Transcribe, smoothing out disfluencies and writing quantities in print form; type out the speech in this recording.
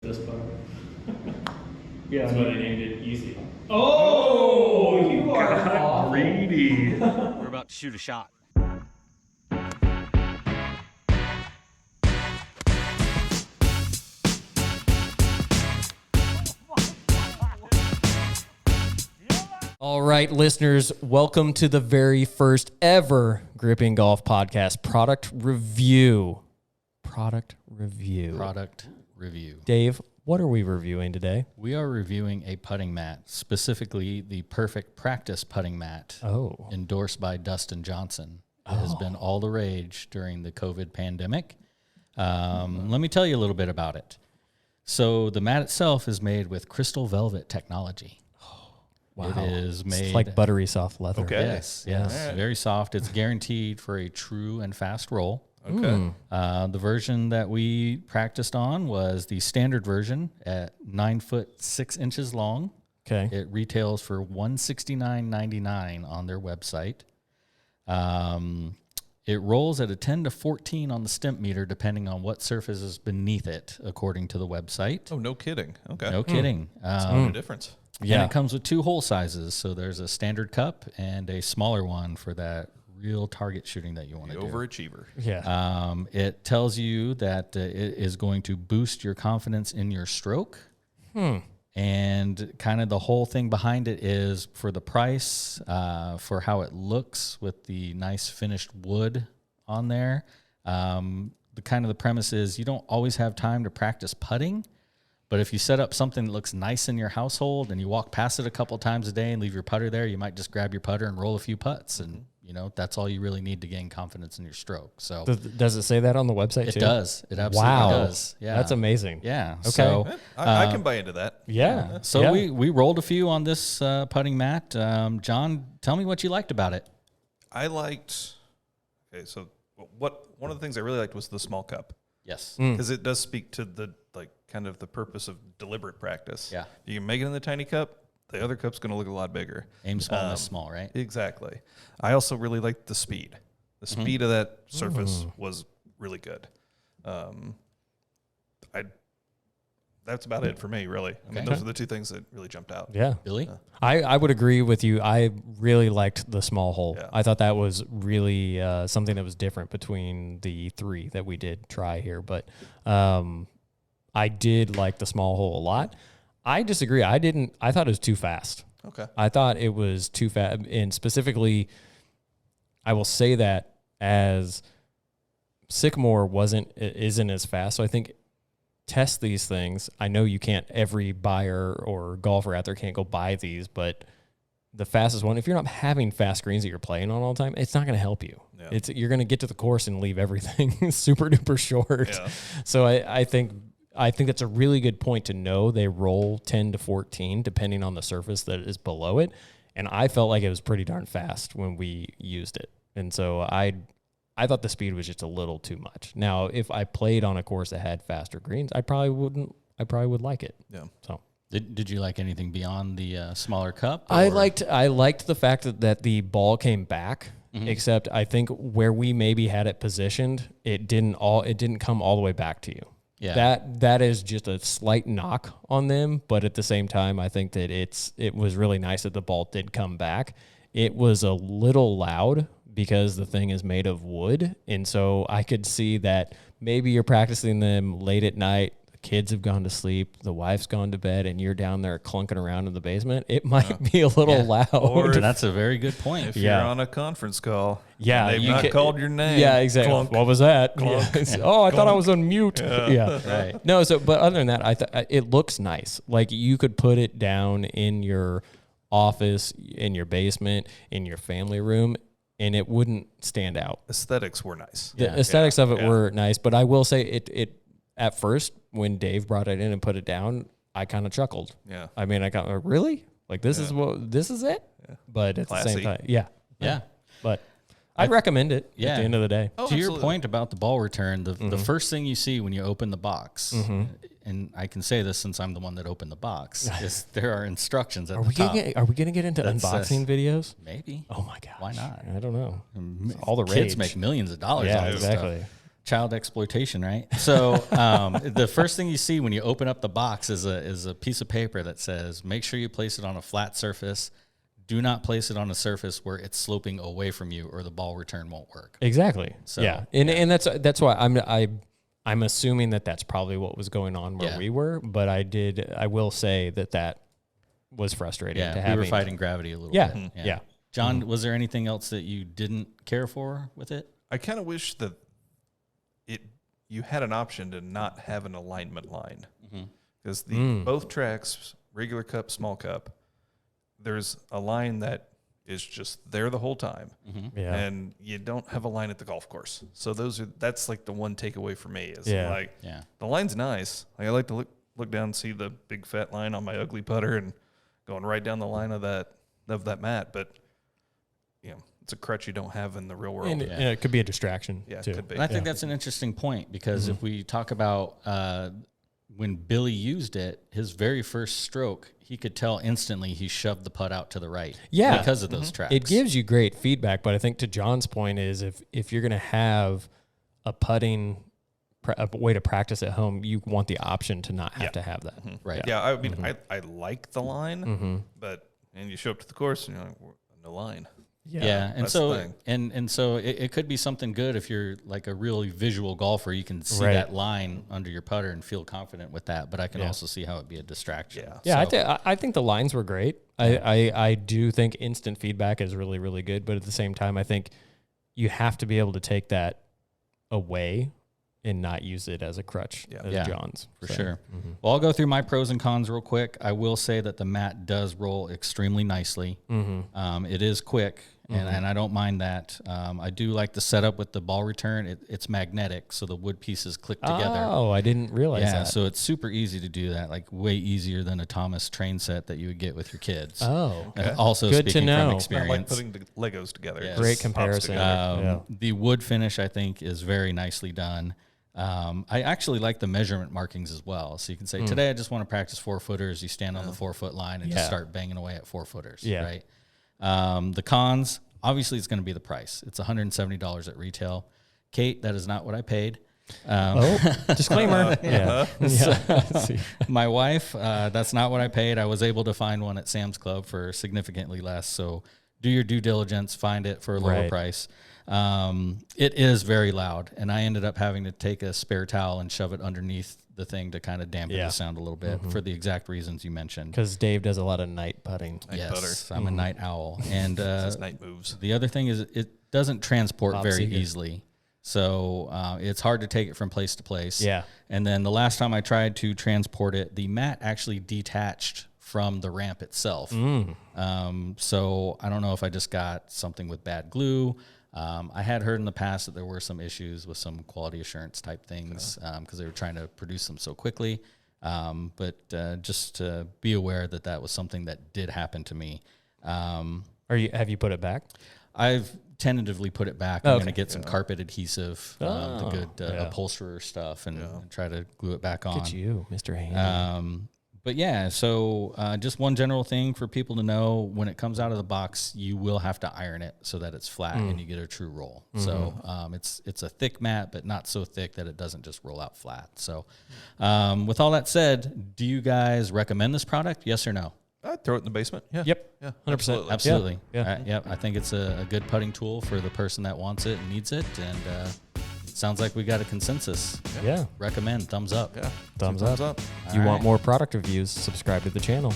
This putter. Yeah, that's why they named it easy. Oh, you are awful. Greedy. We're about to shoot a shot. All right, listeners, welcome to the very first ever Gripping Golf podcast product review. Product review. Dave, what are we reviewing today? We are reviewing a putting mat, specifically the Perfect Practice putting mat, endorsed by Dustin Johnson. It has been all the rage during the COVID pandemic. Let me tell you a little bit about it. So the mat itself is made with crystal velvet technology. Wow. It is made... It's like buttery soft leather. Okay. Yes. Right. Very soft. It's guaranteed for a true and fast roll. Okay. The version that we practiced on was the standard version at 9 foot 6 inches long. Okay. It retails for $169.99 on their website. It rolls at a 10 to 14 on the stimp meter, depending on what surface is beneath it, according to the website. Oh, no kidding. Okay. No kidding. No difference. And it comes with 2 hole sizes. So there's a standard cup and a smaller one for that real target shooting that you want to do. Overachiever. Yeah. It tells you that it is going to boost your confidence in your stroke. And kind of the whole thing behind it is for the price, for how it looks with the nice finished wood on there. The premise is you don't always have time to practice putting. But if you set up something that looks nice in your household and you walk past it a couple times a day and leave your putter there, you might just grab your putter and roll a few putts. And, that's all you really need to gain confidence in your stroke. So Does it say that on the website too? It does. It absolutely does. Yeah. That's amazing. Yeah. Okay. So, I can buy into that. Yeah. So we rolled a few on this putting mat. John, tell me what you liked about it. I liked... Okay, so one of the things I really liked was the small cup. Yes. Because it does speak to the kind of the purpose of deliberate practice. Yeah. You can make it in the tiny cup. The other cup's going to look a lot bigger. Aim small, miss small, right? Exactly. I also really liked the speed. The speed of that surface was really good. That's about it for me, really. I mean, those are the 2 things that really jumped out. Yeah. Billy? I would agree with you. I really liked the small hole. Yeah. I thought that was really something that was different between the 3 that we did try here. But I did like the small hole a lot. I disagree. I thought it was too fast. Okay. I thought it was too fast. And specifically, I will say that as Sycamore isn't as fast. So I think test these things. I know you can't, every buyer or golfer out there can't go buy these, but the fastest one, if you're not having fast greens that you're playing on all the time, it's not going to help you. Yeah. You're going to get to the course and leave everything super duper short. Yeah. So I think that's a really good point to know. They roll 10 to 14 depending on the surface that is below it. And I felt like it was pretty darn fast when we used it. And so I thought the speed was just a little too much. Now, if I played on a course that had faster greens, I probably would like it. Yeah. So Did you like anything beyond the smaller cup? Or? I liked the fact that the ball came back. Except I think where we maybe had it positioned, it didn't come all the way back to you. Yeah. That is just a slight knock on them, but at the same time, I think that it was really nice that the ball did come back. It was a little loud because the thing is made of wood, and so I could see that maybe you're practicing them late at night, the kids have gone to sleep, the wife's gone to bed, and you're down there clunking around in the basement. It might be a little loud. Or that's a very good point. If you're on a conference call, and they've not called your name. Yeah, exactly. Clunk. What was that? Clunk. Oh, I thought I was on mute. Yeah. Right. No, but other than that, it looks nice. Like you could put it down in your office, in your basement, in your family room, and it wouldn't stand out. Aesthetics were nice. The aesthetics of it were nice, but I will say it at first when Dave brought it in and put it down, I kind of chuckled. Yeah. I mean, I got really? Like this is it? Yeah. But at the same time, yeah. But I'd recommend it at the end of the day. To your point about the ball return, the first thing you see when you open the box, and I can say this since I'm the one that opened the box, is there are instructions at the top. Are we going to get into unboxing videos? Maybe. Oh my gosh. Why not? I don't know. All the rage. Kids make millions of dollars on this stuff. Child exploitation, right? So the first thing you see when you open up the box is a piece of paper that says, make sure you place it on a flat surface. Do not place it on a surface where it's sloping away from you or the ball return won't work. Exactly. So, yeah. And that's why I'm assuming that that's probably what was going on where we were, but I will say that was frustrating to have. We were fighting gravity a little bit. Yeah. Yeah. John, was there anything else that you didn't care for with it? I kind of wish that you had an option to not have an alignment line, because both tracks, regular cup, small cup, there's a line that is just there the whole time, and you don't have a line at the golf course. So that's like the one takeaway for me is the line's nice. Like I like to look down and see the big fat line on my ugly putter and going right down the line of that mat, but it's a crutch you don't have in the real world. And it could be a distraction too. It could be. And I think that's an interesting point, because if we talk about when Billy used it, his very first stroke, he could tell instantly he shoved the putt out to the right because of those tracks. It gives you great feedback, but I think to John's point is if you're going to have a way to practice at home, you want the option to not have to have that. Right. Yeah, I mean, I like the line, and you show up to the course and you're like, no line. Yeah, and so it could be something good if you're like a really visual golfer. You can see that line under your putter and feel confident with that. But I can also see how it'd be a distraction. I think the lines were great. I do think instant feedback is really, really good. But at the same time, I think you have to be able to take that away and not use it as a crutch, as John's. For sure. Well, I'll go through my pros and cons real quick. I will say that the mat does roll extremely nicely. It is quick, and I don't mind that. I do like the setup with the ball return. It's magnetic, so the wood pieces click together. Oh, I didn't realize that. So it's super easy to do that, like way easier than a Thomas train set that you would get with your kids. Oh, okay. Also, good to know. From experience. Like putting the Legos together. Yes. Great comparison. The wood finish, I think, is very nicely done. I actually like the measurement markings as well. So you can say, today I just want to practice 4-footers. You stand on the 4-foot line and just start banging away at 4-footers, right? The cons, obviously it's going to be the price. It's $170 at retail. Kate, that is not what I paid. Disclaimer. My wife, that's not what I paid. I was able to find one at Sam's Club for significantly less. So do your due diligence, find it for a lower price. It is very loud, and I ended up having to take a spare towel and shove it underneath the thing to kind of dampen the sound a little bit for the exact reasons you mentioned. Because Dave does a lot of night putting. Yes, I'm a night owl. And night moves. The other thing is it doesn't transport very easily. So it's hard to take it from place to place. Yeah. And then the last time I tried to transport it, the mat actually detached from the ramp itself. So I don't know if I just got something with bad glue. I had heard in the past that there were some issues with some quality assurance type things because they were trying to produce them so quickly. But just be aware that was something that did happen to me. Have you put it back? I've tentatively put it back. I'm going to get some carpet adhesive, the good upholsterer stuff, and try to glue it back on. Look at you, Mr. Handy. But yeah, so just one general thing for people to know: when it comes out of the box, you will have to iron it so that it's flat and you get a true roll. So it's a thick mat, but not so thick that it doesn't just roll out flat. So with all that said, do you guys recommend this product? Yes or no? I'd throw it in the basement. Yeah. Yep. Yeah. 100%. Absolutely. Yeah. I think it's a good putting tool for the person that wants it and needs it. And sounds like we got a consensus. Yeah. Recommend. Thumbs up. Yeah. Thumbs up. You want more product reviews? Subscribe to the channel.